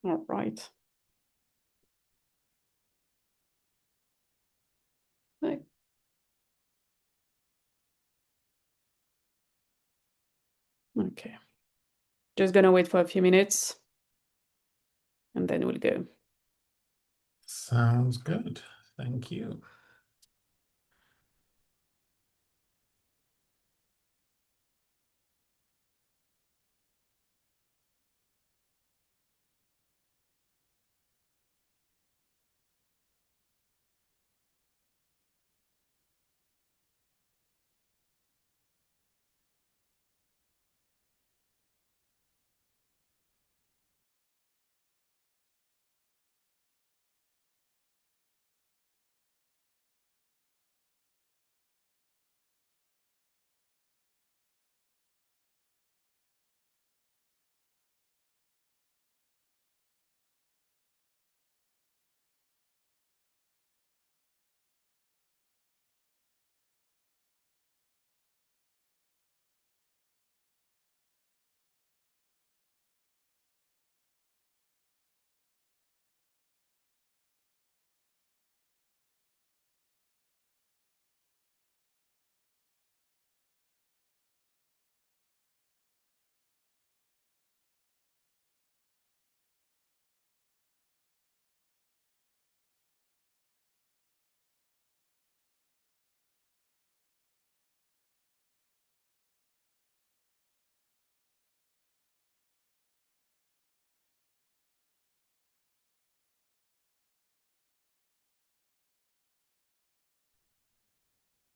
All right. Ouais. Okay. Just gonna wait for a few minutes and then we'll go. Sounds good. Thank you.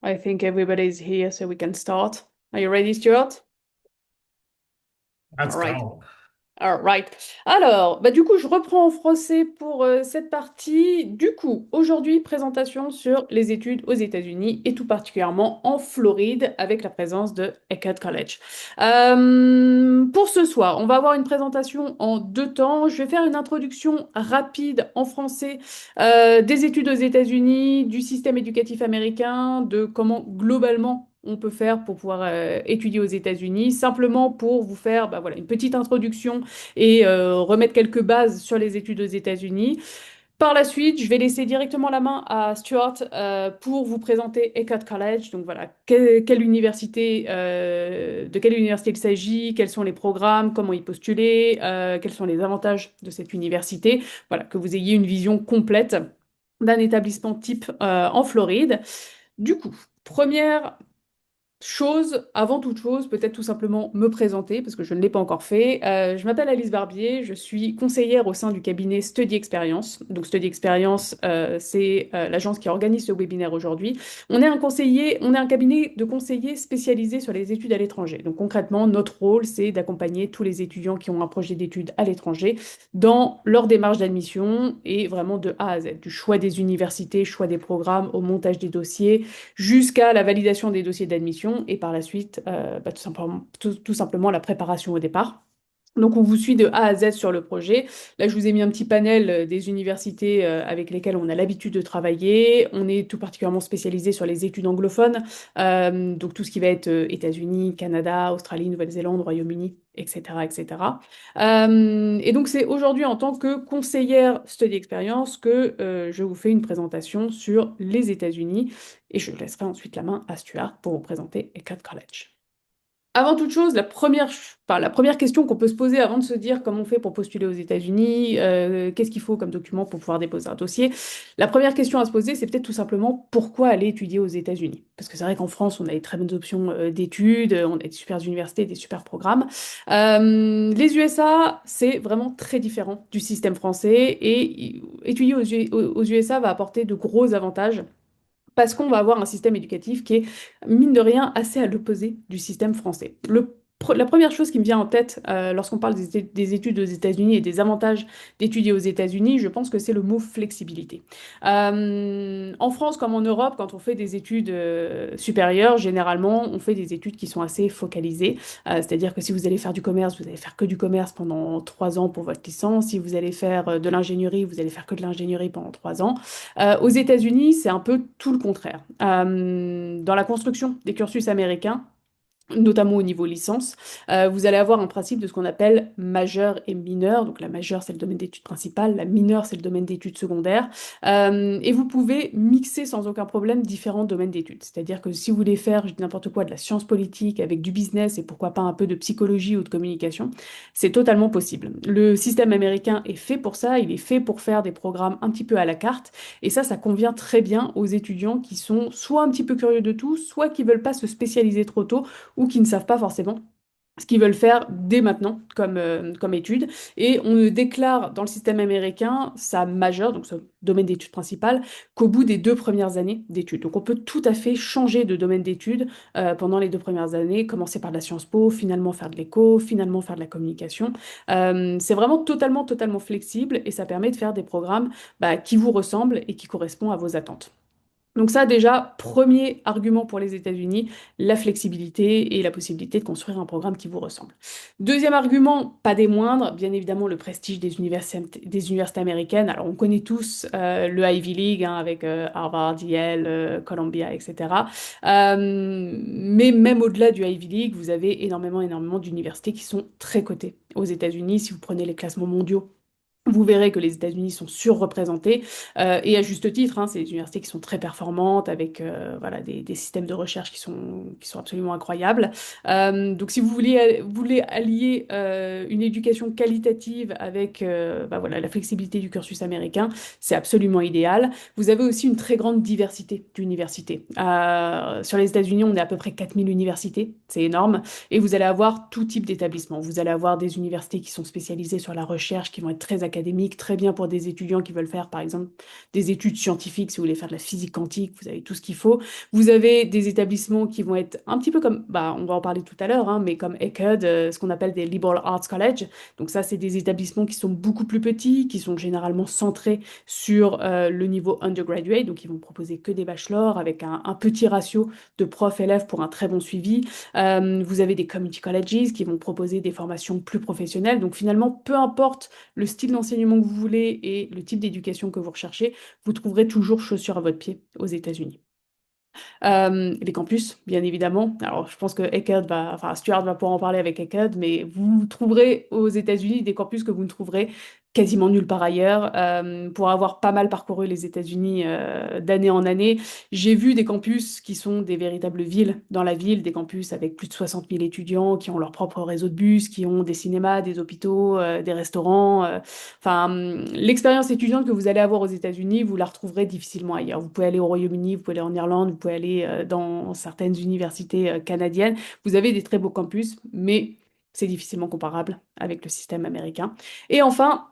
I think everybody's here so we can start. Are you ready, Stuart? All Let's right. go. Alright. Alors, du coup, je reprends en français pour cette partie. Du coup, aujourd'hui, présentation sur les études aux États-Unis et tout particulièrement en Floride avec la présence de Eckerd College. Pour ce soir, on va avoir une présentation en deux temps. Je vais faire une introduction rapide en français des études aux États-Unis, du système éducatif américain, de comment globalement on peut faire pour pouvoir étudier aux États-Unis, simplement pour vous faire voilà, une petite introduction et remettre quelques bases sur les études aux États-Unis. Par la suite, je vais laisser directement la main à Stuart pour vous présenter Eckerd College. Donc voilà, quelle université, de quelle université il s'agit, quels sont les programmes, comment y postuler, quels sont les avantages de cette université. Voilà, que vous ayez une vision complète d'un établissement type en Floride. Du coup, première chose, avant toute chose, peut-être tout simplement me présenter, parce que je ne l'ai pas encore fait. Je m'appelle Alice Barbier, je suis conseillère au sein du cabinet Study Experience. Donc Study Experience, c'est l'agence qui organise ce webinaire aujourd'hui. On est un cabinet de conseillers spécialisé sur les études à l'étranger. Donc concrètement, notre rôle, c'est d'accompagner tous les étudiants qui ont un projet d'études à l'étranger dans leur démarche d'admission et vraiment de A à Z, du choix des universités, choix des programmes, au montage des dossiers jusqu'à la validation des dossiers d'admission et par la suite, tout simplement la préparation au départ. Donc, on vous suit de A à Z sur le projet. Là, je vous ai mis un petit panel des universités avec lesquelles on a l'habitude de travailler. On est tout particulièrement spécialisé sur les études anglophones, donc tout ce qui va être États-Unis, Canada, Australie, Nouvelle-Zélande, Royaume-Uni, etc., etc. Et donc, c'est aujourd'hui en tant que conseillère Study Experience que je vous fais une présentation sur les États-Unis et je laisserai ensuite la main à Stuart pour vous présenter Eckerd College. Avant toute chose, la première question qu'on peut se poser avant de se dire comment on fait pour postuler aux États-Unis, qu'est-ce qu'il faut comme document pour pouvoir déposer un dossier, la première question à se poser, c'est peut-être tout simplement pourquoi aller étudier aux États-Unis. Parce que c'est vrai qu'en France, on a des très bonnes options d'études, on a des super universités, des super programmes. Les USA, c'est vraiment très différent du système français et étudier aux USA va apporter de gros avantages parce qu'on va avoir un système éducatif qui est, mine de rien, assez à l'opposé du système français. La première chose qui me vient en tête lorsqu'on parle des études aux États-Unis et des avantages d'étudier aux États-Unis, je pense que c'est le mot flexibilité. En France comme en Europe, quand on fait des études supérieures, généralement, on fait des études qui sont assez focalisées. C'est-à-dire que si vous allez faire du commerce, vous allez faire que du commerce pendant 3 ans pour votre licence. Si vous allez faire de l'ingénierie, vous allez faire que de l'ingénierie pendant 3 ans. Aux États-Unis, c'est un peu tout le contraire. Dans la construction des cursus américains, notamment au niveau licence. Vous allez avoir un principe de ce qu'on appelle majeur et mineur. Donc la majeure, c'est le domaine d'études principales, la mineure, c'est le domaine d'études secondaires. Et vous pouvez mixer sans aucun problème différents domaines d'études. C'est-à-dire que si vous voulez faire, je dis n'importe quoi, de la science politique avec du business et pourquoi pas un peu de psychologie ou de communication, c'est totalement possible. Le système américain est fait pour ça, il est fait pour faire des programmes un petit peu à la carte. Et ça convient très bien aux étudiants qui sont soit un petit peu curieux de tout, soit qui veulent pas se spécialiser trop tôt ou qui ne savent pas forcément ce qu'ils veulent faire dès maintenant comme étude. Et on ne déclare dans le système américain sa majeure, donc ce domaine d'études principal, qu'au bout des 2 premières années d'études. Donc on peut tout à fait changer de domaine d'études pendant les 2 premières années, commencer par de la Sciences Po, finalement faire de l'éco, finalement faire de la communication. C'est vraiment totalement flexible et ça permet de faire des programmes qui vous ressemblent et qui correspondent à vos attentes. Donc ça déjà, premier argument pour les États-Unis, la flexibilité et la possibilité de construire un programme qui vous ressemble. Deuxième argument, pas des moindres, bien évidemment le prestige des universités américaines. Alors on connaît tous le Ivy League hein, avec Harvard, Yale, Columbia, etc. Mais même au-delà du Ivy League, vous avez énormément d'universités qui sont très cotées aux États-Unis. Si vous prenez les classements mondiaux, vous verrez que les États-Unis sont surreprésentés et à juste titre, hein, c'est des universités qui sont très performantes avec voilà, des systèmes de recherche qui sont absolument incroyables. Donc si vous voulez allier une éducation qualitative avec voilà, la flexibilité du cursus américain, c'est absolument idéal. Vous avez aussi une très grande diversité d'universités. Sur les États-Unis, on est à peu près 4000 universités, c'est énorme, et vous allez avoir tout type d'établissements. Vous allez avoir des universités qui sont spécialisées sur la recherche, qui vont être très académiques, très bien pour des étudiants qui veulent faire, par exemple, des études scientifiques, si vous voulez faire de la physique quantique, vous avez tout ce qu'il faut. Vous avez des établissements qui vont être un petit peu comme, on va en parler tout à l'heure, hein, mais comme Eckerd, ce qu'on appelle des liberal arts college. Donc ça, c'est des établissements qui sont beaucoup plus petits, qui sont généralement centrés sur le niveau undergraduate, donc ils vont proposer que des bachelors avec un petit ratio de profs-élèves pour un très bon suivi. Vous avez des community colleges qui vont proposer des formations plus professionnelles. Donc finalement, peu importe le style d'enseignement que vous voulez et le type d'éducation que vous recherchez, vous trouverez toujours chaussure à votre pied aux États-Unis. Les campus, bien évidemment. Alors, je pense que Stuart va pouvoir en parler avec Eckerd, mais vous trouverez aux États-Unis des campus que vous ne trouverez quasiment nulle part ailleurs. Pour avoir pas mal parcouru les États-Unis d'année en année, j'ai vu des campus qui sont des véritables villes dans la ville, des campus avec plus de 60 000 étudiants, qui ont leur propre réseau de bus, qui ont des cinémas, des hôpitaux, des restaurants. L'expérience étudiante que vous allez avoir aux États-Unis, vous la retrouverez difficilement ailleurs. Vous pouvez aller au Royaume-Uni, vous pouvez aller en Irlande, vous pouvez aller dans certaines universités canadiennes. Vous avez des très beaux campus, mais c'est difficilement comparable avec le système américain. Et enfin,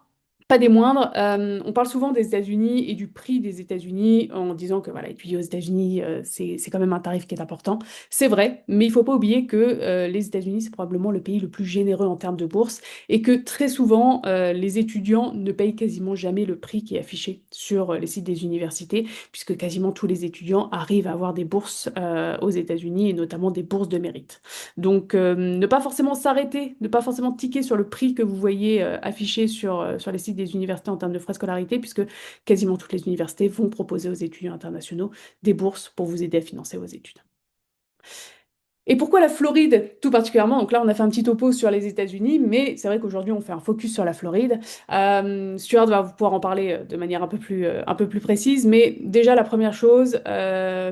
pas des moindres, on parle souvent des États-Unis et du prix des États-Unis en disant que voilà, étudier aux États-Unis, c'est quand même un tarif qui est important. C'est vrai, mais il ne faut pas oublier que les États-Unis, c'est probablement le pays le plus généreux en termes de bourse et que très souvent, les étudiants ne payent quasiment jamais le prix qui est affiché sur les sites des universités, puisque quasiment tous les étudiants arrivent à avoir des bourses aux États-Unis et notamment des bourses de mérite. Donc, ne pas forcément s'arrêter, ne pas forcément tiquer sur le prix que vous voyez affiché sur les sites des universités en termes de frais de scolarité, puisque quasiment toutes les universités vont proposer aux étudiants internationaux des bourses pour vous aider à financer vos études. Et pourquoi la Floride tout particulièrement? Donc là, on a fait un petit topo sur les États-Unis, mais c'est vrai qu'aujourd'hui, on fait un focus sur la Floride. Stuart va pouvoir en parler de manière un peu plus précise, mais déjà, la première chose,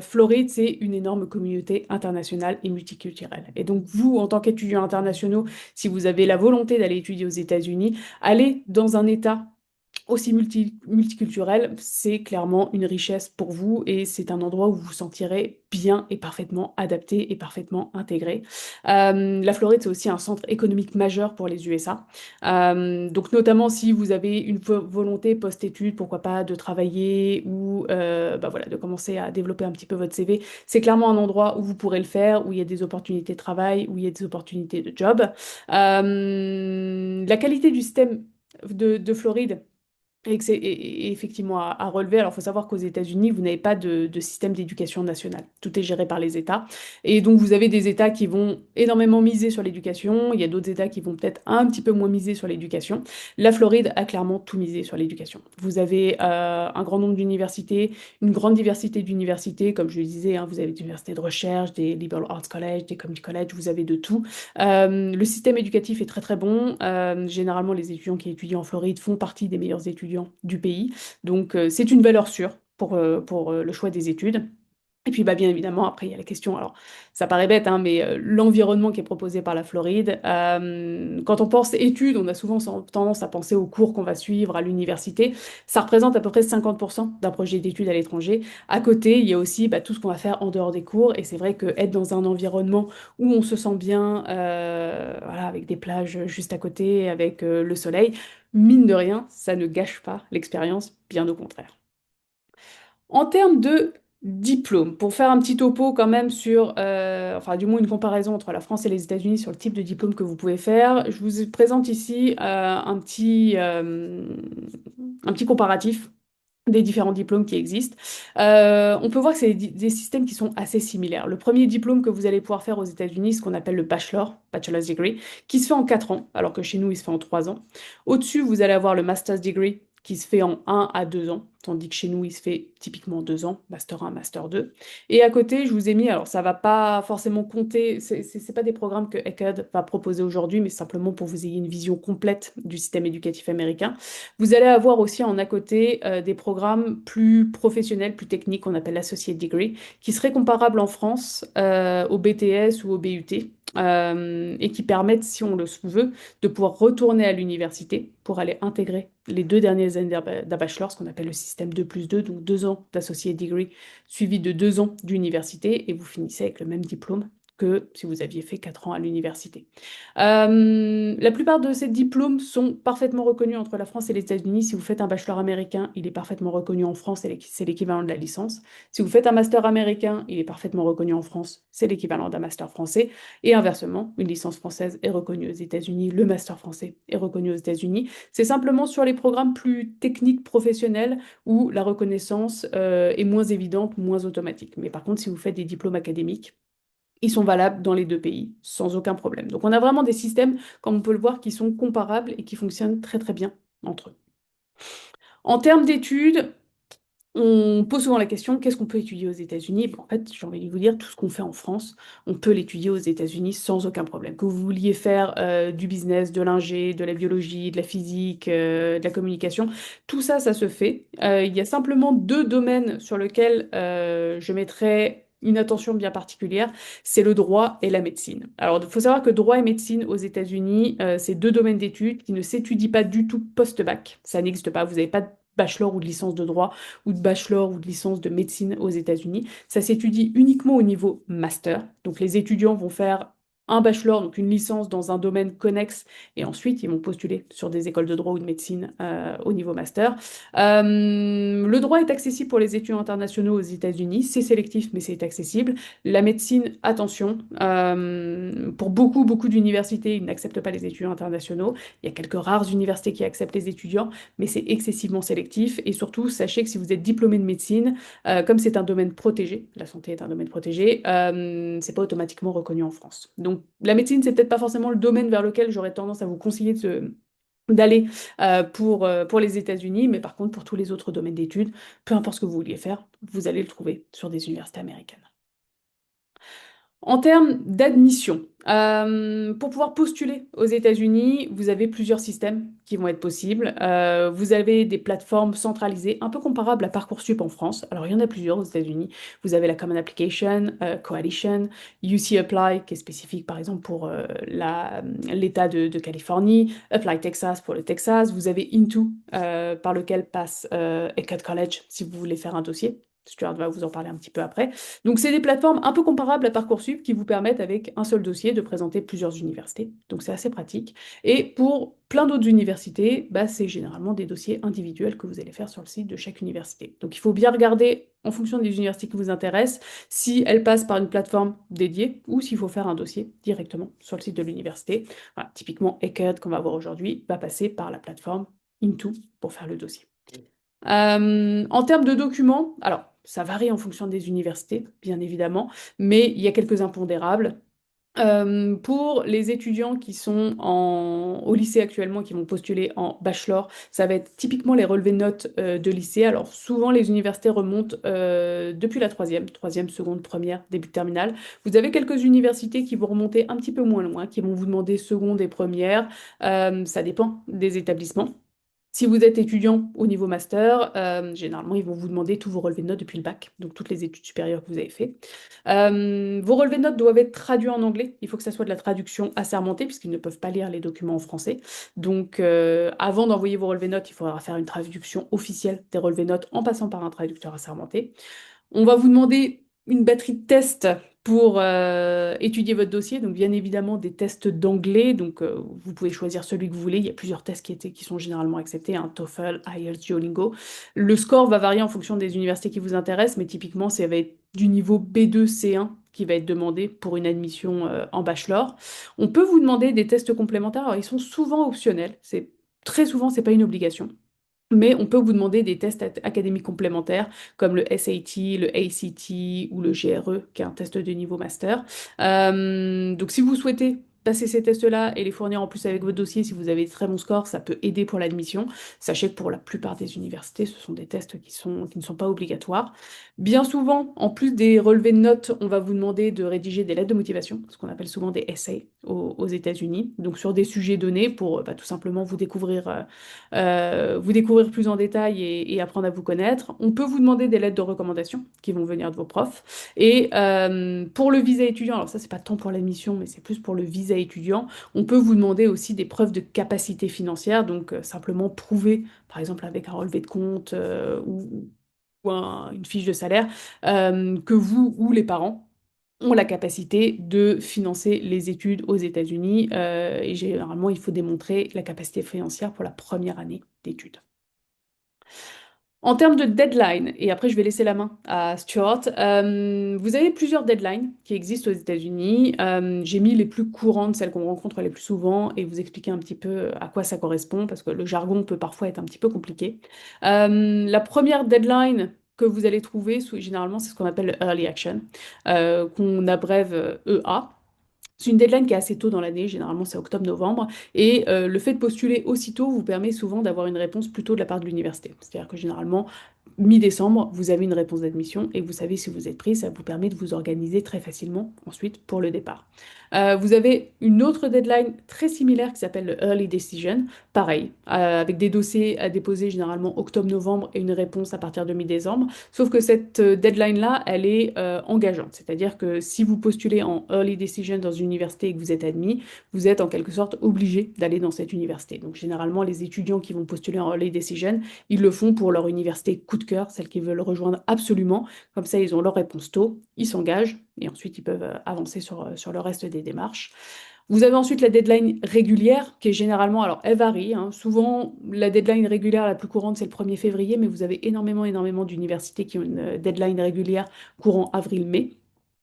Floride, c'est une énorme communauté internationale et multiculturelle. Et donc, vous, en tant qu'étudiants internationaux, si vous avez la volonté d'aller étudier aux États-Unis, allez dans un État aussi multiculturel, c'est clairement une richesse pour vous et c'est un endroit où vous vous sentirez bien et parfaitement adapté et parfaitement intégré. La Floride, c'est aussi un centre économique majeur pour les USA. Donc notamment si vous avez une volonté post-études, pourquoi pas de travailler ou voilà, de commencer à développer un petit peu votre CV, c'est clairement un endroit où vous pourrez le faire, où il y a des opportunités de travail, où il y a des opportunités de job. La qualité du système de Floride, Et effectivement à relever. Alors, il faut savoir qu'aux États-Unis, vous n'avez pas de système d'éducation nationale. Tout est géré par les États. Et donc, vous avez des États qui vont énormément miser sur l'éducation. Il y a d'autres États qui vont peut-être un petit peu moins miser sur l'éducation. La Floride a clairement tout misé sur l'éducation. Vous avez un grand nombre d'universités, une grande diversité d'universités. Comme je le disais, hein, vous avez des universités de recherche, des liberal arts college, des community college, vous avez de tout. Le système éducatif est très très bon. Généralement, les étudiants qui étudient en Floride font partie des meilleurs étudiants du pays. Donc, c'est une valeur sûre pour le choix des études. Et puis, bah, bien évidemment, après, il y a la question, alors ça paraît bête, hein, mais l'environnement qui est proposé par la Floride. Quand on pense études, on a souvent tendance à penser aux cours qu'on va suivre à l'université. Ça représente à peu près 50% d'un projet d'études à l'étranger. À côté, il y a aussi bah, tout ce qu'on va faire en dehors des cours. Et c'est vrai que être dans un environnement où on se sent bien, voilà, avec des plages juste à côté, avec le soleil, mine de rien, ça ne gâche pas l'expérience, bien au contraire. En termes de diplôme, pour faire un petit topo quand même sur, enfin du moins une comparaison entre la France et les États-Unis sur le type de diplôme que vous pouvez faire, je vous présente ici un petit comparatif des différents diplômes qui existent. On peut voir que c'est des systèmes qui sont assez similaires. Le premier diplôme que vous allez pouvoir faire aux États-Unis, ce qu'on appelle le bachelor's degree, qui se fait en 4 ans, alors que chez nous, il se fait en 3 ans. Au-dessus, vous allez avoir le master's degree, qui se fait en 1 à 2 ans, tandis que chez nous, il se fait typiquement en 2 ans, master 1, master 2. Et à côté, je vous ai mis, alors ça va pas forcément compter, c'est pas des programmes que Eckerd va proposer aujourd'hui, mais simplement pour que vous ayez une vision complète du système éducatif américain. Vous allez avoir aussi en à côté des programmes plus professionnels, plus techniques, qu'on appelle l'associate degree, qui seraient comparables en France au BTS ou au BUT, et qui permettent, si on le veut, de pouvoir retourner à l'université pour aller intégrer les 2 dernières années d'un bachelor, ce qu'on appelle le système 2+2, donc 2 ans d'associate degree suivi de 2 ans d'université, et vous finissez avec le même diplôme que si vous aviez fait 4 ans à l'université. La plupart de ces diplômes sont parfaitement reconnus entre la France et les États-Unis. Si vous faites un bachelor américain, il est parfaitement reconnu en France, c'est l'équivalent de la licence. Si vous faites un master américain, il est parfaitement reconnu en France, c'est l'équivalent d'un master français. Et inversement, une licence française est reconnue aux États-Unis, le master français est reconnu aux États-Unis. C'est simplement sur les programmes plus techniques, professionnels, où la reconnaissance est moins évidente, moins automatique. Mais par contre, si vous faites des diplômes académiques, ils sont valables dans les deux pays, sans aucun problème. Donc on a vraiment des systèmes, comme on peut le voir, qui sont comparables et qui fonctionnent très très bien entre eux. En termes d'études, on pose souvent la question, qu'est-ce qu'on peut étudier aux États-Unis? Bon, en fait, j'ai envie de vous dire, tout ce qu'on fait en France, on peut l'étudier aux États-Unis sans aucun problème. Que vous vouliez faire du business, de l'ingé, de la biologie, de la physique, de la communication, tout ça, ça se fait. Il y a simplement 2 domaines sur lesquels je mettrais une attention bien particulière, c'est le droit et la médecine. Alors, il faut savoir que droit et médecine aux États-Unis, c'est 2 domaines d'études qui ne s'étudient pas du tout post-bac. Ça n'existe pas. Vous n'avez pas de bachelor ou de licence de droit ou de bachelor ou de licence de médecine aux États-Unis. Ça s'étudie uniquement au niveau master. Donc les étudiants vont faire un bachelor, donc une licence dans un domaine connexe, et ensuite ils vont postuler sur des écoles de droit ou de médecine au niveau master. Le droit est accessible pour les étudiants internationaux aux États-Unis, c'est sélectif mais c'est accessible. La médecine, attention, pour beaucoup d'universités, ils n'acceptent pas les étudiants internationaux. Il y a quelques rares universités qui acceptent les étudiants, mais c'est excessivement sélectif. Et surtout, sachez que si vous êtes diplômé de médecine, comme c'est un domaine protégé, la santé est un domaine protégé, c'est pas automatiquement reconnu en France. Donc la médecine, c'est peut-être pas forcément le domaine vers lequel j'aurais tendance à vous conseiller d'aller pour les États-Unis, mais par contre, pour tous les autres domaines d'études, peu importe ce que vous vouliez faire, vous allez le trouver sur des universités américaines. En termes d'admission, pour pouvoir postuler aux États-Unis, vous avez plusieurs systèmes qui vont être possibles. Vous avez des plateformes centralisées, un peu comparables à Parcoursup en France. Alors, il y en a plusieurs aux États-Unis. Vous avez la Common Application, Coalition, UC Apply, qui est spécifique par exemple pour l'État de Californie, Apply Texas pour le Texas. Vous avez Into, par lequel passe Eckerd College si vous voulez faire un dossier. Stuart va vous en parler un petit peu après. Donc, c'est des plateformes un peu comparables à Parcoursup qui vous permettent, avec un seul dossier, de présenter plusieurs universités. Donc, c'est assez pratique. Et pour plein d'autres universités, bah, c'est généralement des dossiers individuels que vous allez faire sur le site de chaque université. Donc, il faut bien regarder, en fonction des universités qui vous intéressent, si elles passent par une plateforme dédiée ou s'il faut faire un dossier directement sur le site de l'université. Voilà, typiquement, Eckerd, qu'on va voir aujourd'hui, va passer par la plateforme Into pour faire le dossier. En termes de documents, alors ça varie en fonction des universités, bien évidemment, mais il y a quelques impondérables. Pour les étudiants qui sont au lycée actuellement, qui vont postuler en bachelor, ça va être typiquement les relevés de notes de lycée. Alors souvent les universités remontent depuis la troisième, seconde, première, début de terminale. Vous avez quelques universités qui vont remonter un petit peu moins loin, qui vont vous demander seconde et première. Ça dépend des établissements. Si vous êtes étudiant au niveau master, généralement, ils vont vous demander tous vos relevés de notes depuis le bac, donc toutes les études supérieures que vous avez fait. Vos relevés de notes doivent être traduits en anglais. Il faut que ça soit de la traduction assermentée, puisqu'ils ne peuvent pas lire les documents en français. Donc, avant d'envoyer vos relevés de notes, il faudra faire une traduction officielle des relevés de notes en passant par un traducteur assermenté. On va vous demander une batterie de tests pour étudier votre dossier. Donc, bien évidemment, des tests d'anglais. Donc, vous pouvez choisir celui que vous voulez. Il y a plusieurs tests qui sont généralement acceptés, hein, TOEFL, IELTS, Duolingo. Le score va varier en fonction des universités qui vous intéressent, mais typiquement, ça va être du niveau B2, C1 qui va être demandé pour une admission en bachelor. On peut vous demander des tests complémentaires. Alors, ils sont souvent optionnels. Très souvent, c'est pas une obligation. Mais on peut vous demander des tests académiques complémentaires comme le SAT, le ACT ou le GRE, qui est un test de niveau master. Donc si vous souhaitez passer ces tests-là et les fournir en plus avec votre dossier, si vous avez de très bons scores, ça peut aider pour l'admission. Sachez que pour la plupart des universités, ce sont des tests qui ne sont pas obligatoires. Bien souvent, en plus des relevés de notes, on va vous demander de rédiger des lettres de motivation, ce qu'on appelle souvent des essays aux États-Unis, donc sur des sujets donnés pour tout simplement vous découvrir plus en détail et apprendre à vous connaître. On peut vous demander des lettres de recommandation qui vont venir de vos profs. Et pour le visa étudiant, alors ça c'est pas tant pour l'admission, mais c'est plus pour le visa étudiant, on peut vous demander aussi des preuves de capacité financière, donc simplement prouver, par exemple avec un relevé de compte ou une fiche de salaire, que vous ou les parents ont la capacité de financer les études aux États-Unis. Et généralement, il faut démontrer la capacité financière pour la première année d'études. En termes de deadline, et après je vais laisser la main à Stuart, vous avez plusieurs deadlines qui existent aux États-Unis. J'ai mis les plus courantes, celles qu'on rencontre les plus souvent, et vous expliquer un petit peu à quoi ça correspond, parce que le jargon peut parfois être un petit peu compliqué. La première deadline que vous allez trouver, généralement, c'est ce qu'on appelle le Early Action, qu'on abrève EA. C'est une deadline qui est assez tôt dans l'année, généralement c'est octobre-novembre, et le fait de postuler aussitôt vous permet souvent d'avoir une réponse plus tôt de la part de l'université. C'est-à-dire que généralement, mi-décembre, vous avez une réponse d'admission et vous savez si vous êtes pris, ça vous permet de vous organiser très facilement ensuite pour le départ. Vous avez une autre deadline très similaire qui s'appelle le Early Decision, pareil, avec des dossiers à déposer généralement octobre-novembre et une réponse à partir de mi-décembre. Sauf que cette deadline-là, elle est engageante. C'est-à-dire que si vous postulez en early decision dans une université et que vous êtes admis, vous êtes en quelque sorte obligé d'aller dans cette université. Donc généralement, les étudiants qui vont postuler en early decision, ils le font pour leur université coup de cœur, celle qu'ils veulent rejoindre absolument. Comme ça, ils ont leur réponse tôt, ils s'engagent et ensuite ils peuvent avancer sur le reste des démarches. Vous avez ensuite la deadline régulière, qui est généralement, alors elle varie, hein. Souvent la deadline régulière la plus courante c'est le 1er février, mais vous avez énormément d'universités qui ont une deadline régulière courant avril-mai.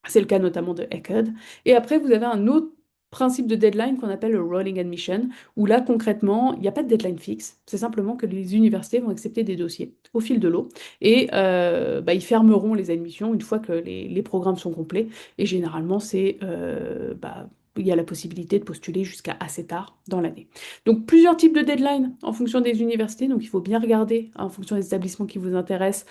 C'est le cas notamment de Eckerd. Et après vous avez un autre principe de deadline qu'on appelle le rolling admission, où là concrètement il n'y a pas de deadline fixe, c'est simplement que les universités vont accepter des dossiers au fil de l'eau et ils fermeront les admissions une fois que les programmes sont complets. Et généralement il y a la possibilité de postuler jusqu'à assez tard dans l'année. Donc plusieurs types de deadlines en fonction des universités, donc il faut bien regarder en fonction des établissements qui vous intéressent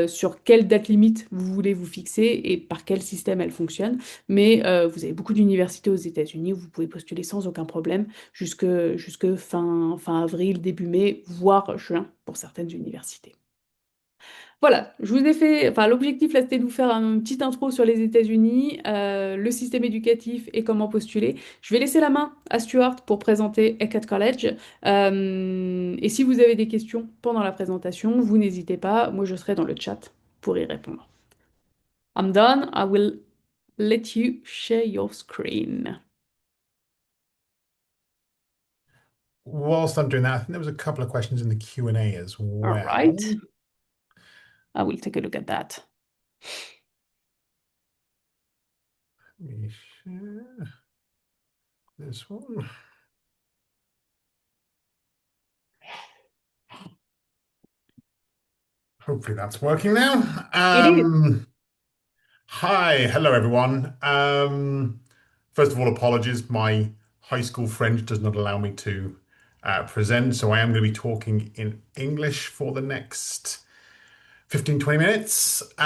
sur quelle date limite vous voulez vous fixer et par quel système elle fonctionne. Mais vous avez beaucoup d'universités aux États-Unis où vous pouvez postuler sans aucun problème jusque fin avril, début mai, voire juin pour certaines universités. Voilà, je vous ai fait, enfin l'objectif là c'était de vous faire une petite intro sur les États-Unis, le système éducatif et comment postuler. Je vais laisser la main à Stuart pour présenter Eckerd College. Et si vous avez des questions pendant la présentation, vous n'hésitez pas, moi je serai dans le chat pour y répondre. I'm done, I will let you share your screen. Whilst I'm doing that, I think there was a couple of questions in the Q&A as All well. right, I will take a look at that. Let me share this one. Hopefully that's working now. It is. Hi, hello everyone. First of all, apologies. My high school French does not allow me to present, so I am going to be talking in English for the next 15, 20 minutes. But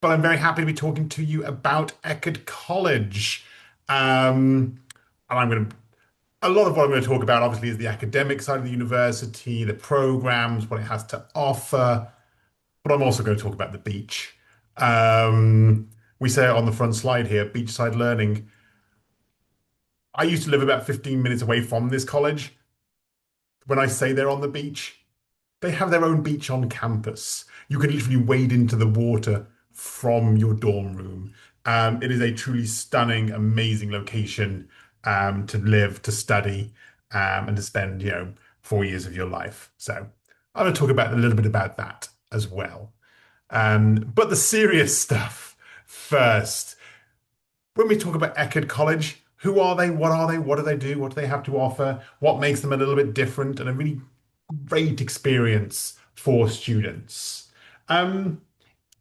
I'm very happy to be talking to you about Eckerd College. And I'm going to a lot of what I'm going to talk about, obviously, is the academic side of the university, the programs, what it has to offer. But I'm also going to talk about the beach. We say it on the front slide here, beachside learning. I used to live about 15 minutes away from this college. When I say they're on the beach, they have their own beach on campus. You can literally wade into the water from your dorm room. It is a truly stunning, amazing location to live, to study, and to spend, 4 years of your life. So I'm going to talk about a little bit about that as well. But the serious stuff first. When we talk about Eckerd College, who are they? What are they? What do they do? What do they have to offer? What makes them a little bit different and a really great experience for students? Um,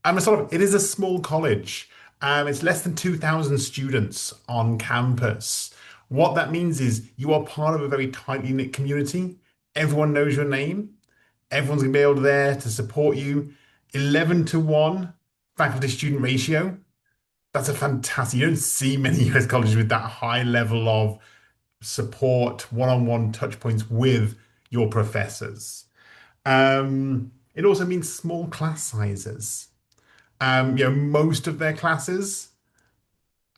it is a small college. It's less than 2,000 students on campus. What that means is you are part of a very tightly knit community. Everyone knows your name. Everyone's going to be able there to support you. 11 to 1 faculty student ratio. That's a fantastic. You don't see many US colleges with that high level of support, one-on-one touch points with your professors. It also means small class sizes. Most of their classes,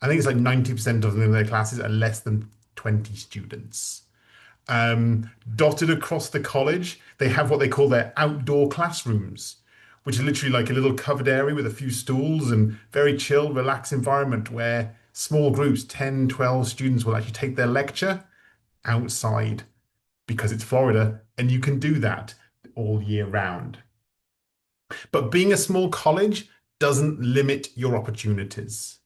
I think it's like 90% of them in their classes are less than 20 students. Dotted across the college, they have what they call their outdoor classrooms, which are literally like a little covered area with a few stools and very chill, relaxed environment where small groups, 10, 12 students will actually take their lecture outside because it's Florida and you can do that all year round. But being a small college doesn't limit your opportunities.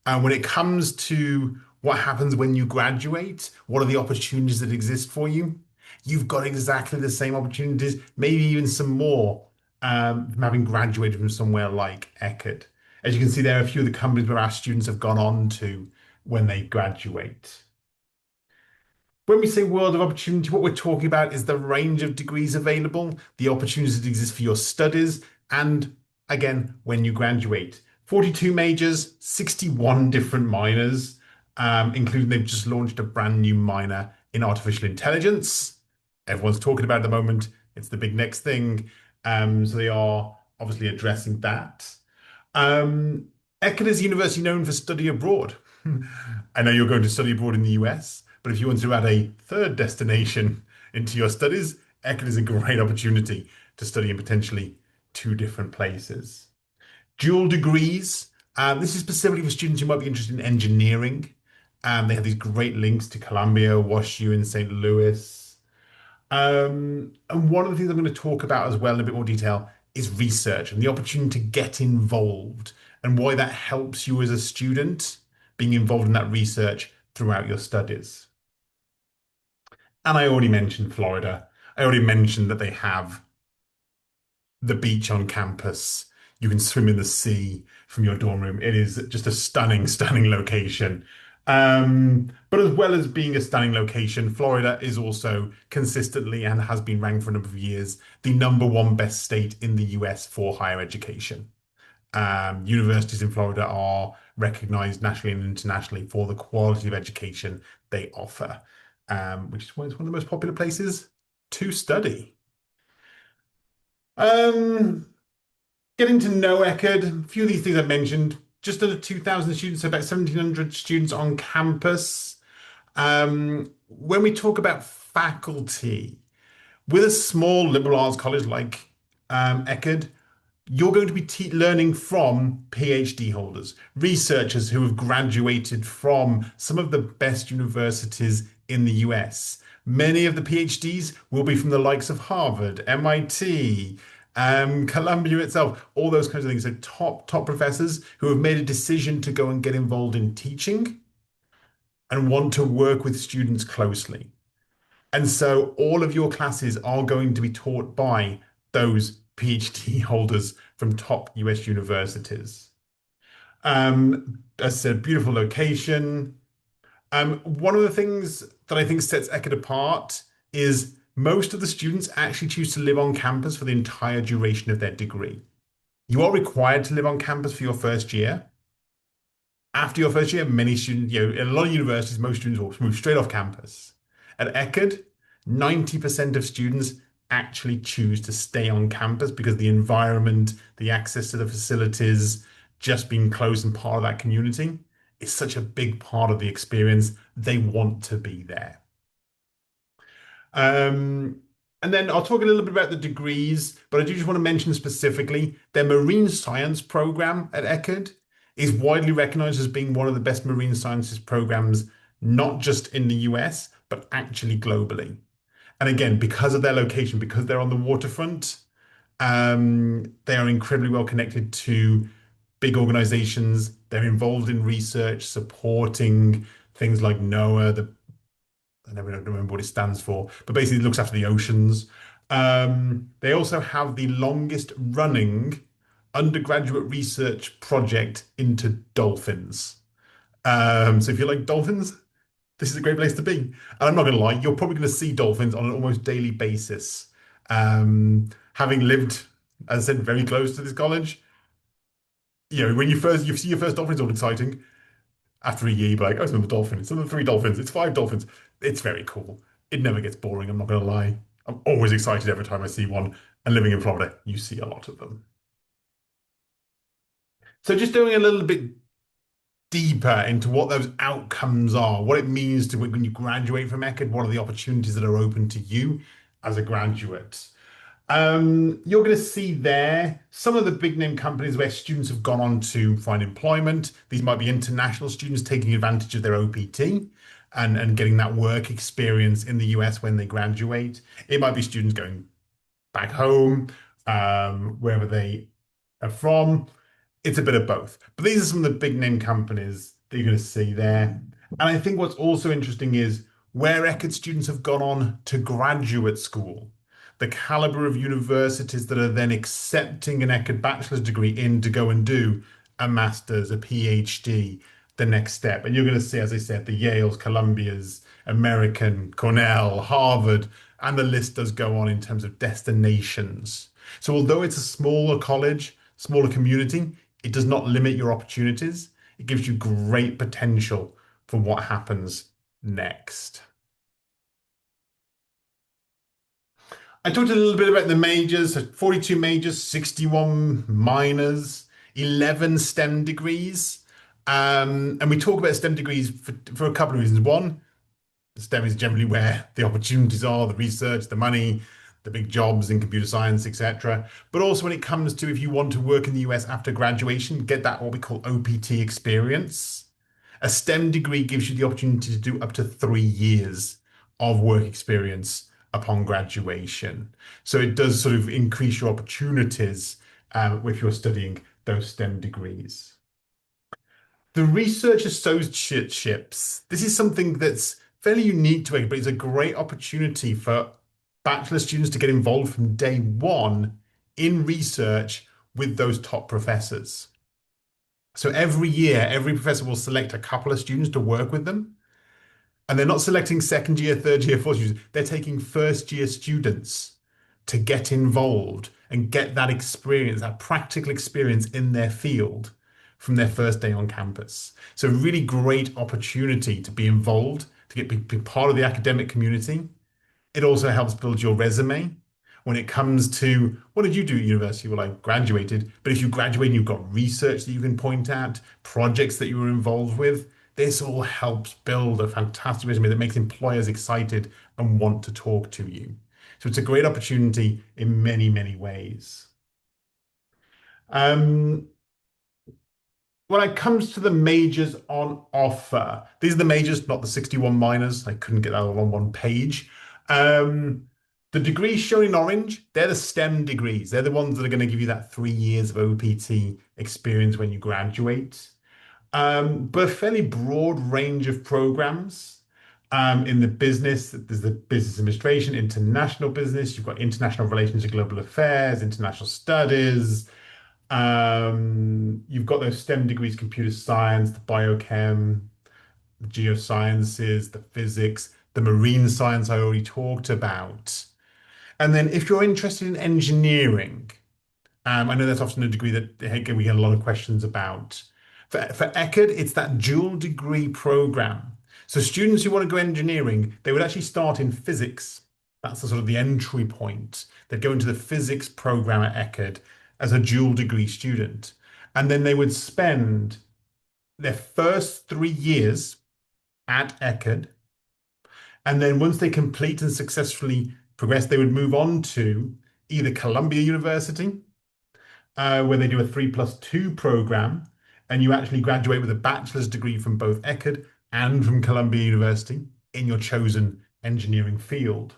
And when it comes to what happens when you graduate, what are the opportunities that exist for you? You've got exactly the same opportunities, maybe even some more, from having graduated from somewhere like Eckerd. As you can see, there are a few of the companies where our students have gone on to when they graduate. When we say world of opportunity, what we're talking about is the range of degrees available, the opportunities that exist for your studies, and again, when you graduate. 42 majors, 61 different minors, including they've just launched a brand new minor in artificial intelligence. Everyone's talking about it at the moment. It's the big next thing. So they are obviously addressing that. Eckerd is a university known for study abroad. I know you're going to study abroad in the US, but if you want to add a third destination into your studies, Eckerd is a great opportunity to study in potentially two different places. Dual degrees. This is specifically for students who might be interested in engineering. They have these great links to Columbia, WashU in St. Louis. And one of the things I'm going to talk about as well in a bit more detail is research and the opportunity to get involved and why that helps you as a student being involved in that research throughout your studies. And I already mentioned Florida. I already mentioned that they have the beach on campus. You can swim in the sea from your dorm room. It is just a stunning, stunning location. But as well as being a stunning location, Florida is also consistently and has been ranked for a number of years the number one best state in the US for higher education. Universities in Florida are recognized nationally and internationally for the quality of education they offer, which is why it's one of the most popular places to study. Um, Getting to know Eckerd, a few of these things I mentioned, just under 2,000 students, so about 1,700 students on campus. When we talk about faculty, with a small liberal arts college like Eckerd, you're going to be learning from PhD holders, researchers who have graduated from some of the best universities in the US. Many of the PhDs will be from the likes of Harvard, MIT, Columbia itself, all those kinds of things. So top professors who have made a decision to go and get involved in teaching and want to work with students closely. And so all of your classes are going to be taught by those PhD holders from top US universities. As I said, beautiful location. One of the things that I think sets Eckerd apart is most of the students actually choose to live on campus for the entire duration of their degree. You are required to live on campus for your first year. After your first year, many students, in a lot of universities, most students will move straight off campus. At Eckerd, 90% of students actually choose to stay on campus because the environment, the access to the facilities, just being close and part of that community is such a big part of the experience. They want to be there. Um, and then I'll talk a little bit about the degrees, but I do just want to mention specifically their marine science program at Eckerd is widely recognized as being one of the best marine sciences programs, not just in the US, but actually globally. And again, because of their location, because they're on the waterfront, they are incredibly well connected to big organizations. They're involved in research, supporting things like NOAA, I never remember what it stands for, but basically it looks after the oceans. They also have the longest running undergraduate research project into dolphins. So if you like dolphins, this is a great place to be. And I'm not going to lie, you're probably going to see dolphins on an almost daily basis. Having lived, as I said, very close to this college, when you see your first dolphin, it's all exciting. After a year, you're like, oh, it's another dolphin. It's another three dolphins. It's five dolphins. It's very cool. It never gets boring. I'm not going to lie. I'm always excited every time I see one. And living in Florida, you see a lot of them. So just doing a little bit deeper into what those outcomes are, what it means to when you graduate from Eckerd, what are the opportunities that are open to you as a graduate. You're going to see there some of the big name companies where students have gone on to find employment. These might be international students taking advantage of their OPT and getting that work experience in the US when they graduate. It might be students going back home, wherever they are from. It's a bit of both. But these are some of the big name companies that you're going to see there. And I think what's also interesting is where Eckerd students have gone on to graduate school, the caliber of universities that are then accepting an Eckerd bachelor's degree in to go and do a master's, a PhD, the next step. And you're going to see, as I said, the Yales, Columbias, American, Cornell, Harvard, and the list does go on in terms of destinations. So although it's a smaller college, smaller community, it does not limit your opportunities. It gives you great potential for what happens next. I talked a little bit about the majors, so 42 majors, 61 minors, 11 STEM degrees. And we talk about STEM degrees for a couple of reasons. One, STEM is generally where the opportunities are, the research, the money, the big jobs in computer science, etc. But also when it comes to if you want to work in the US after graduation, get that what we call OPT experience. A STEM degree gives you the opportunity to do up to 3 years of work experience upon graduation. So it does sort of increase your opportunities if you're studying those STEM degrees. The research associateships, this is something that's fairly unique to it, but it's a great opportunity for bachelor students to get involved from day one in research with those top professors. So every year, every professor will select a couple of students to work with them. And they're not selecting second year, third year, fourth year. They're taking first year students to get involved and get that experience, that practical experience in their field from their first day on campus. So really great opportunity to be involved, to be part of the academic community. It also helps build your resume. When it comes to what did you do at university? Well, I graduated, but if you graduate and you've got research that you can point at, projects that you were involved with, this all helps build a fantastic resume that makes employers excited and want to talk to you. So it's a great opportunity in many, many ways. Um, when it comes to the majors on offer, these are the majors, not the 61 minors. I couldn't get that all on one page. The degrees shown in orange, they're the STEM degrees. They're the ones that are going to give you that 3 years of OPT experience when you graduate. But a fairly broad range of programs. In the business, there's the business administration, international business. You've got international relations and global affairs, international studies. You've got those STEM degrees, computer science, the biochem, the geosciences, the physics, the marine science I already talked about. And then if you're interested in engineering, I know that's often a degree that we get a lot of questions about. For Eckerd, it's that dual degree program. So students who want to go engineering, they would actually start in physics. That's the sort of the entry point. They'd go into the physics program at Eckerd as a dual degree student. And then they would spend their first 3 years at Eckerd. And then once they complete and successfully progress, they would move on to either Columbia University, where they do a 3+2 program, and you actually graduate with a bachelor's degree from both Eckerd and from Columbia University in your chosen engineering field.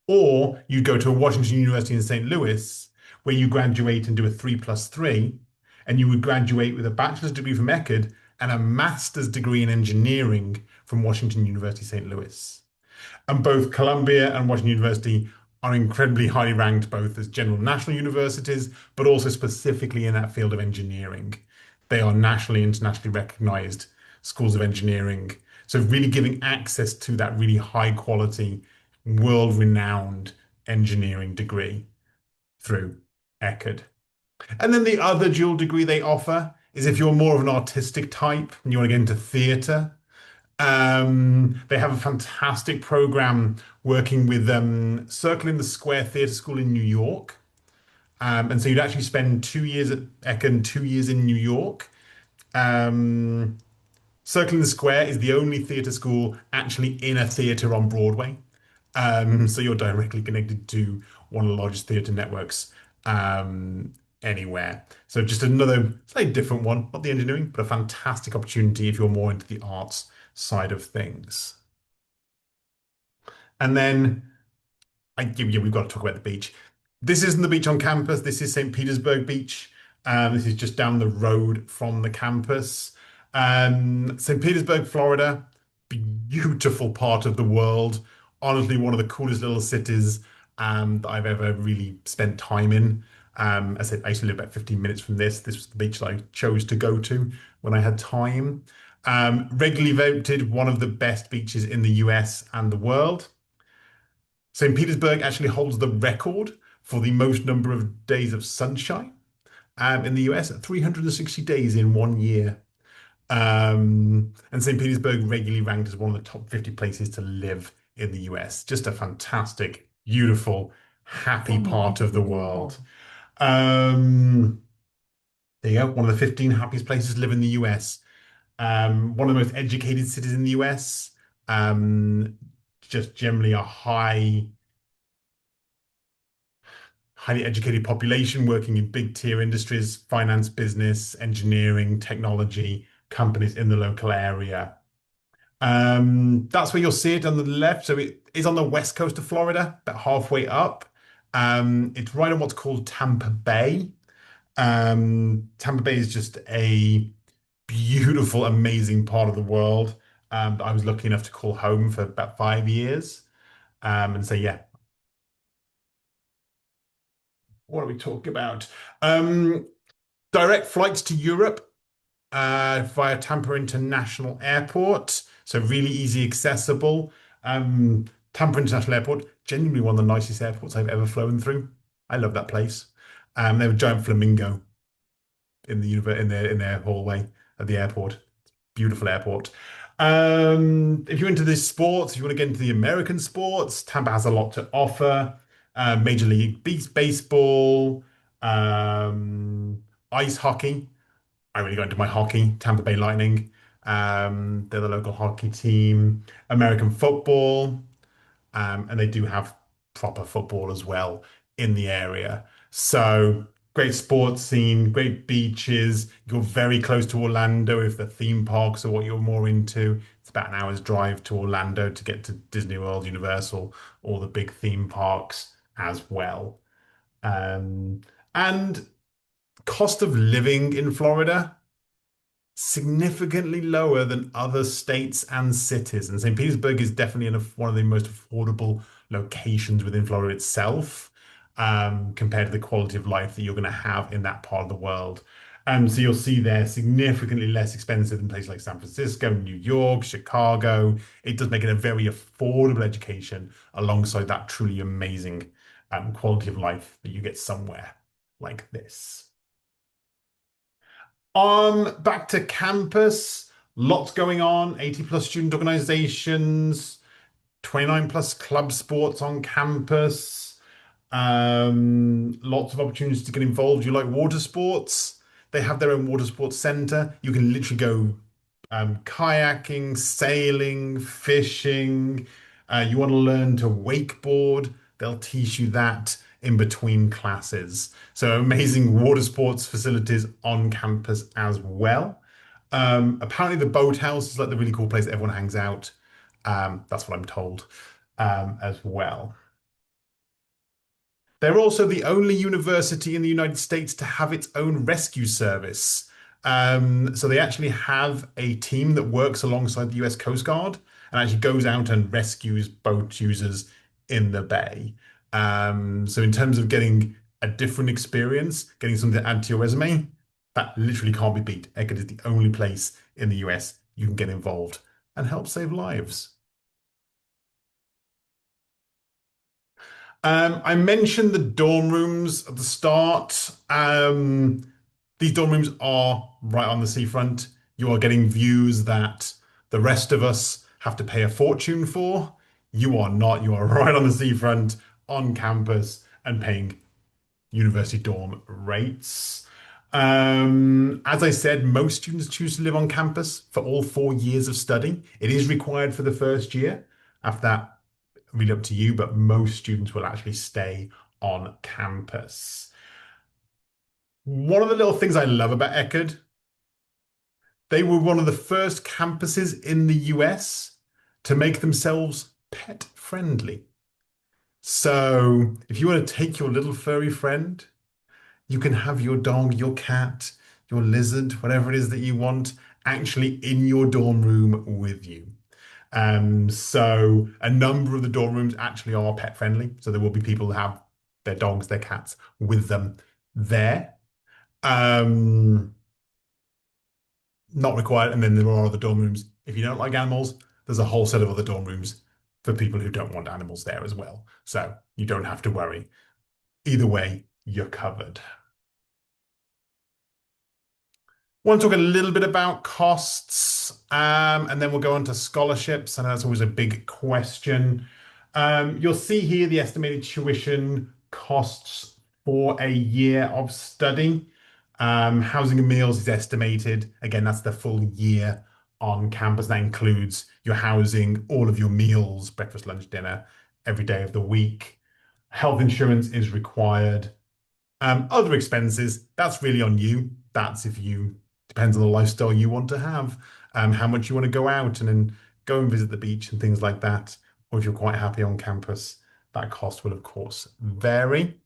Or you go to a Washington University in St. Louis, where you graduate and do a 3+3, and you would graduate with a bachelor's degree from Eckerd and a master's degree in engineering from Washington University, St. Louis. And both Columbia and Washington University are incredibly highly ranked both as general national universities, but also specifically in that field of engineering. They are nationally, internationally recognized schools of engineering. So really giving access to that really high quality, world-renowned engineering degree through Eckerd. And then the other dual degree they offer is if you're more of an artistic type and you want to get into theatre, they have a fantastic program working with Circle in the Square Theatre School in New York. And so you'd actually spend 2 years at Eckerd, 2 years in New York. Um, Circle in the Square is the only theatre school actually in a theatre on Broadway. So you're directly connected to one of the largest theatre networks anywhere. So just another slightly different one, not the engineering, but a fantastic opportunity if you're more into the arts side of things. And then yeah, we've got to talk about the beach. This isn't the beach on campus. This is St. Petersburg Beach. This is just down the road from the campus. St. Petersburg, Florida, beautiful part of the world. Honestly, one of the coolest little cities that I've ever really spent time in. I said I used to live about 15 minutes from this. This was the beach that I chose to go to when I had time. Regularly voted one of the best beaches in the US and the world. St. Petersburg actually holds the record for the most number of days of sunshine in the US at 360 days in 1 year. And St. Petersburg regularly ranked as one of the top 50 places to live in the US. Just a fantastic, beautiful, happy part of the world. Um, there you go, one of the 15 happiest places to live in the US. One of the most educated cities in the US. Just generally a highly educated population working in big tier industries, finance, business, engineering, technology, companies in the local area. That's where you'll see it on the left. So it is on the west coast of Florida, about halfway up. It's right on what's called Tampa Bay. Tampa Bay is just a beautiful, amazing part of the world that I was lucky enough to call home for about 5 years. And so, yeah, what are we talking about? Um, Direct flights to Europe via Tampa International Airport. So really easy accessible. Tampa International Airport, genuinely one of the nicest airports I've ever flown through. I love that place. They have a giant flamingo in their hallway at the airport. Beautiful airport. If you're into the sports, if you want to get into the American sports, Tampa has a lot to offer. Major League Baseball, ice hockey. I really got into my hockey, Tampa Bay Lightning. They're the local hockey team. American football, and they do have proper football as well in the area. So great sports scene, great beaches. You're very close to Orlando if the theme parks are what you're more into. It's about an hour's drive to Orlando to get to Disney World, Universal, all the big theme parks as well. And cost of living in Florida, significantly lower than other states and cities. And St. Petersburg is definitely one of the most affordable locations within Florida itself, compared to the quality of life that you're going to have in that part of the world. So you'll see they're significantly less expensive than places like San Francisco, New York, Chicago. It does make it a very affordable education alongside that truly amazing quality of life that you get somewhere like this. Back to campus, lots going on, 80 plus student organizations, 29 plus club sports on campus, lots of opportunities to get involved. You like water sports? They have their own water sports center. You can literally go kayaking, sailing, fishing. You want to learn to wakeboard, they'll teach you that in between classes. So amazing water sports facilities on campus as well. Apparently the boathouse is like the really cool place that everyone hangs out. That's what I'm told, as well. They're also the only university in the United States to have its own rescue service. So they actually have a team that works alongside the US Coast Guard and actually goes out and rescues boat users in the bay. So in terms of getting a different experience, getting something to add to your resume, that literally can't be beat. Eckerd is the only place in the US you can get involved and help save lives. I mentioned the dorm rooms at the start. These dorm rooms are right on the seafront. You are getting views that the rest of us have to pay a fortune for. You are not. You are right on the seafront, on campus, and paying university dorm rates. As I said, most students choose to live on campus for all 4 years of study. It is required for the first year. After that, really up to you, but most students will actually stay on campus. One of the little things I love about Eckerd, they were one of the first campuses in the US to make themselves pet friendly. So if you want to take your little furry friend, you can have your dog, your cat, your lizard, whatever it is that you want, actually in your dorm room with you. So a number of the dorm rooms actually are pet friendly. So there will be people who have their dogs, their cats with them there. Um, Not required. And then there are other dorm rooms. If you don't like animals, there's a whole set of other dorm rooms for people who don't want animals there as well. So you don't have to worry. Either way, you're covered. Want to talk a little bit about costs, and then we'll go on to scholarships. And that's always a big question. You'll see here the estimated tuition costs for a year of study. Housing and meals is estimated. Again, that's the full year on campus. That includes your housing, all of your meals, breakfast, lunch, dinner, every day of the week. Health insurance is required. Other expenses, that's really on you. That's if you, depends on the lifestyle you want to have, how much you want to go out and then go and visit the beach and things like that. Or if you're quite happy on campus, that cost will, of course, vary.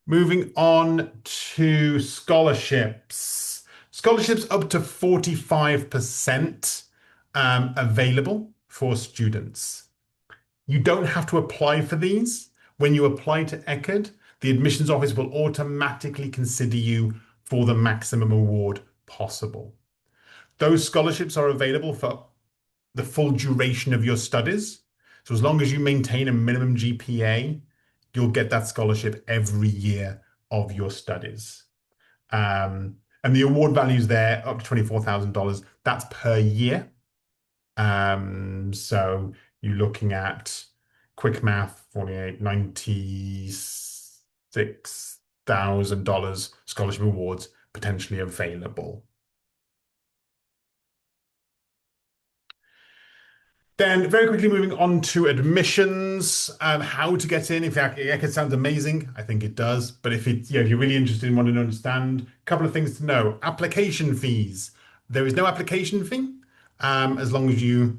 Moving on to scholarships. Scholarships up to 45% available for students. You don't have to apply for these. When you apply to Eckerd, the admissions office will automatically consider you for the maximum award possible. Those scholarships are available for the full duration of your studies. So as long as you maintain a minimum GPA, you'll get that scholarship every year of your studies. And the award values there up to $24,000. That's per year. So you're looking at quick math, 48, $96,000 scholarship awards potentially available. Then very quickly moving on to admissions, how to get in. In fact, it sounds amazing. I think it does. But if you're really interested and want to understand, a couple of things to know. Application fees. There is no application fee, as long as you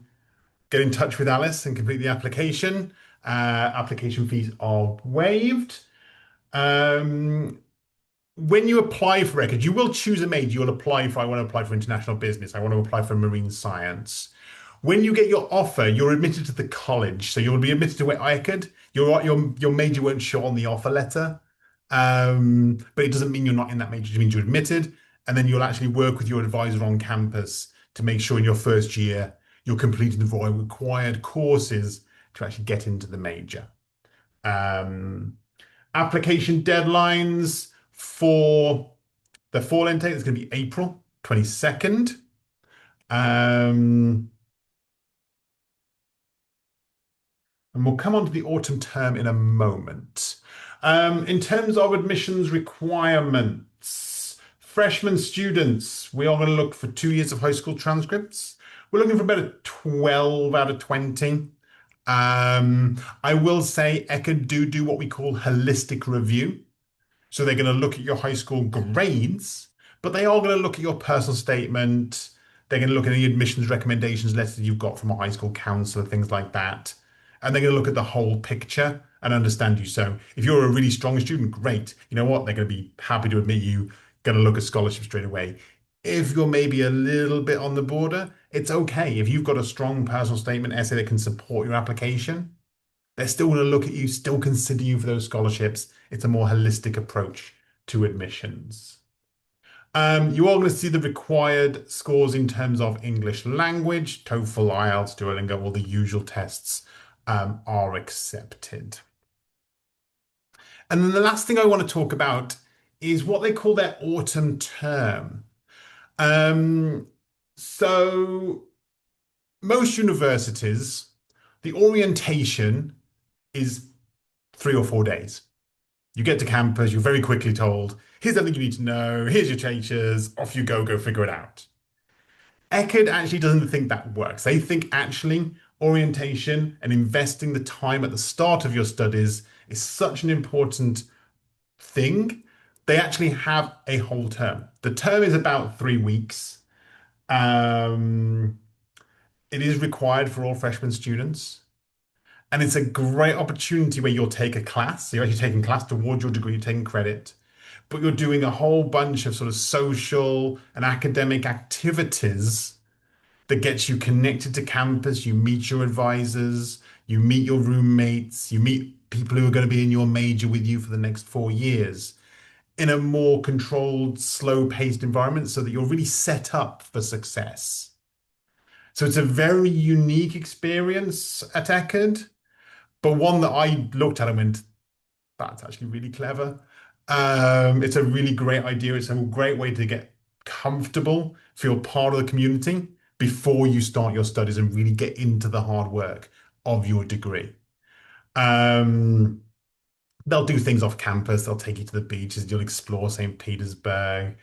get in touch with Alice and complete the application. Application fees are waived. Um, when you apply for Eckerd, you will choose a major. You'll apply for, I want to apply for international business. I want to apply for marine science. When you get your offer, you're admitted to the college. So you'll be admitted to Eckerd. Your major won't show on the offer letter. But it doesn't mean you're not in that major. It means you're admitted. And then you'll actually work with your advisor on campus to make sure in your first year you're completing the required courses to actually get into the major. Um, Application deadlines for the fall intake is going to be April 22nd. Um, and we'll come on to the autumn term in a moment. In terms of admissions requirements, freshman students, we are going to look for 2 years of high school transcripts. We're looking for about a 12 out of 20. I will say Eckerd do what we call holistic review. So they're going to look at your high school grades, but they are going to look at your personal statement. They're going to look at any admissions recommendations letters you've got from a high school counselor, things like that. And they're going to look at the whole picture and understand you. So if you're a really strong student, great. You know what? They're going to be happy to admit you, going to look at scholarship straight away. If you're maybe a little bit on the border, it's okay. If you've got a strong personal statement essay that can support your application, they're still going to look at you, still consider you for those scholarships. It's a more holistic approach to admissions. You are going to see the required scores in terms of English language, TOEFL, IELTS, Duolingo, all the usual tests are accepted. And then the last thing I want to talk about is what they call their autumn term. Um, so most universities, the orientation is 3 or 4 days. You get to campus, you're very quickly told, here's everything you need to know, here's your teachers, off you go figure it out. Eckerd actually doesn't think that works. They think actually orientation and investing the time at the start of your studies is such an important thing. They actually have a whole term. The term is about 3 weeks. Um, it is required for all freshman students. And it's a great opportunity where you'll take a class. So you're actually taking class towards your degree, you're taking credit, but you're doing a whole bunch of sort of social and academic activities that gets you connected to campus. You meet your advisors, you meet your roommates, you meet people who are going to be in your major with you for the next 4 years in a more controlled, slow-paced environment so that you're really set up for success. So it's a very unique experience at Eckerd, but one that I looked at and went, that's actually really clever. It's a really great idea. It's a great way to get comfortable, feel part of the community before you start your studies and really get into the hard work of your degree. Um, they'll do things off campus. They'll take you to the beaches. You'll explore St. Petersburg.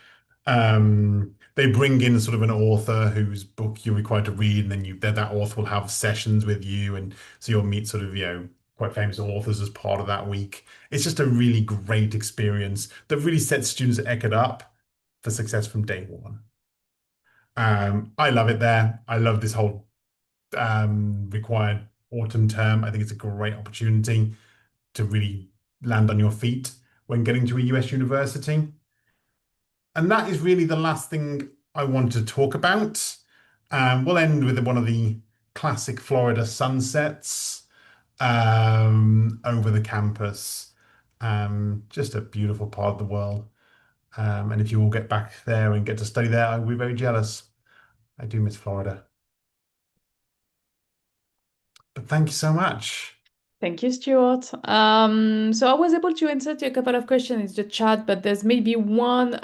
They bring in sort of an author whose book you're required to read, and then that author will have sessions with you, and so you'll meet sort of quite famous authors as part of that week. It's just a really great experience that really sets students at Eckerd up for success from day one. I love it there. I love this whole required autumn term. I think it's a great opportunity to really land on your feet when getting to a US university. And that is really the last thing I want to talk about. We'll end with one of the classic Florida sunsets over the campus. Just a beautiful part of the world. And if you all get back there and get to study there, I will be very jealous. I do miss Florida. But thank you so much. Thank you, Stuart. So I was able to answer to a couple of questions in the chat, but there's maybe one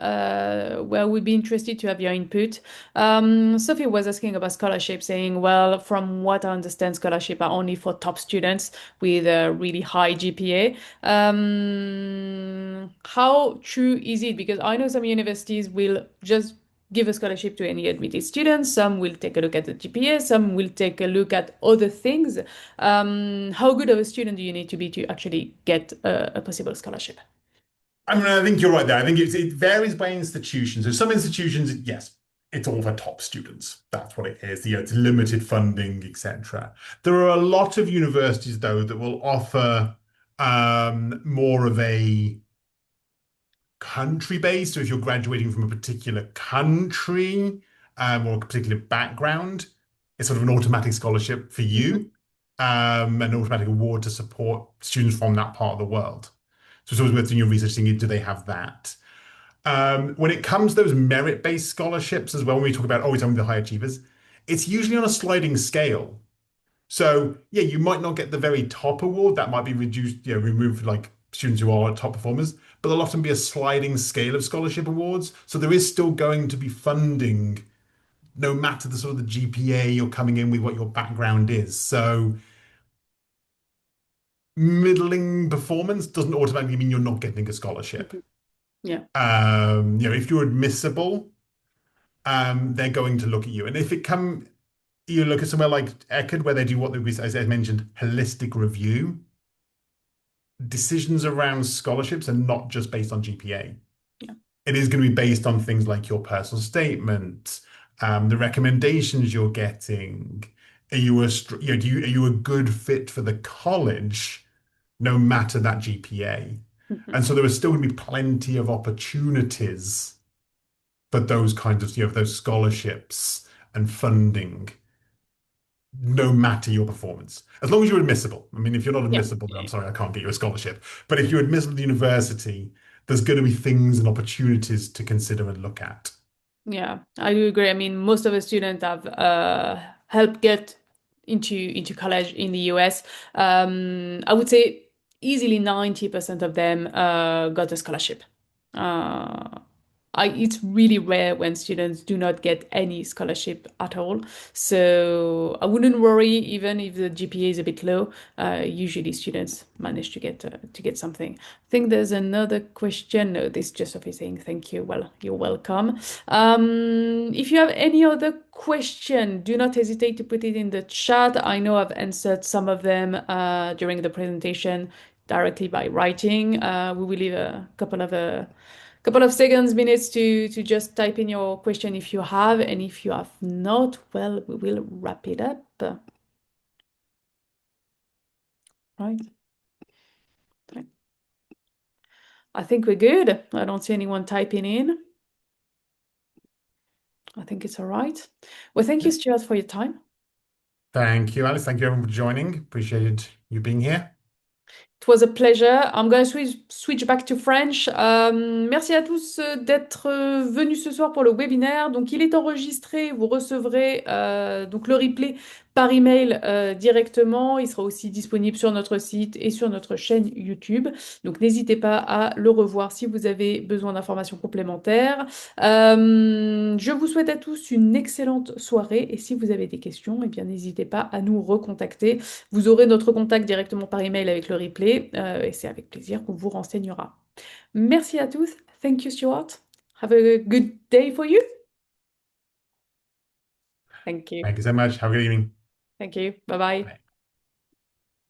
where we'd be interested to have your input. Sophie was asking about scholarship, saying, well, from what I understand, scholarship are only for top students with a really high GPA. How true is it? Because I know some universities will just give a scholarship to any admitted students. Some will take a look at the GPA, some will take a look at other things. How good of a student do you need to be to actually get a possible scholarship? I mean, I think you're right there. I think it varies by institution. So some institutions, yes, it's all for top students. That's what it is. It's limited funding, etc. There are a lot of universities, though, that will offer more of a country-based. So if you're graduating from a particular country or a particular background, it's sort of an automatic scholarship for Mhm. you, an automatic award to support students from that part of the world. So it's always worth doing your research, seeing do they have that. When it comes to those merit-based scholarships as well, when we talk about always only the high achievers, it's usually on a sliding scale. So yeah, you might not get the very top award. That might be reduced, removed for like students who are top performers, but there'll often be a sliding scale of scholarship awards. So there is still going to be funding, no matter the sort of the GPA you're coming in with, what your background is. So middling performance doesn't automatically mean you're not getting a scholarship. Mhm. Yeah. If you're admissible, they're going to look at you. And if it come you look at somewhere like Eckerd, where they do what we, as I mentioned, holistic review. Decisions around scholarships are not just based on GPA. Yeah. It is going to be based on things like your personal statement, the recommendations you're getting. Are you are you a good fit for the college, no matter that GPA? Mhm. And so there are still going to be plenty of opportunities for those kinds of, those scholarships and funding no matter your performance. As long as you're admissible. I mean, if you're not Yeah. admissible, then I'm Yeah. sorry, I can't get you a scholarship. But if you're admissible to university, there's going to be things and opportunities to consider and look at. Yeah, I do agree. I mean, most of the students have helped get into college in the US. I would say easily 90% of them got a scholarship. Uh, it's really rare when students do not get any scholarship at all. So I wouldn't worry even if the GPA is a bit low. Usually students manage to get something. I think there's another question. No, this is just Sophie saying thank you. Well, you're welcome. If you have any other question, do not hesitate to put it in the chat. I know I've answered some of them during the presentation directly by writing. We will leave a couple of seconds, minutes to just type in your question if you have, and if you have not, well, we will wrap it up. Right. I think we're good. I don't see anyone typing in. I think it's all right. Well, thank you, Stuart, for your time. Thank you, Alice. Thank you everyone for joining. Appreciated you being here. It was a pleasure. I'm going to switch back to French. Merci à tous d'être venus ce soir pour le webinaire. Donc, il est enregistré. Vous recevrez donc le replay par email directement. Il sera aussi disponible sur notre site et sur notre chaîne YouTube. Donc, n'hésitez pas à le revoir si vous avez besoin d'informations complémentaires. Je vous souhaite à tous une excellente soirée. Et si vous avez des questions, eh bien, n'hésitez pas à nous recontacter. Vous aurez notre contact directement par email avec le replay et c'est avec plaisir qu'on vous renseignera. Merci à tous. Thank you, Stuart. Have a good day for you. Thank you. Thank you so much. Have a good evening. Thank you. Bye bye. Bye.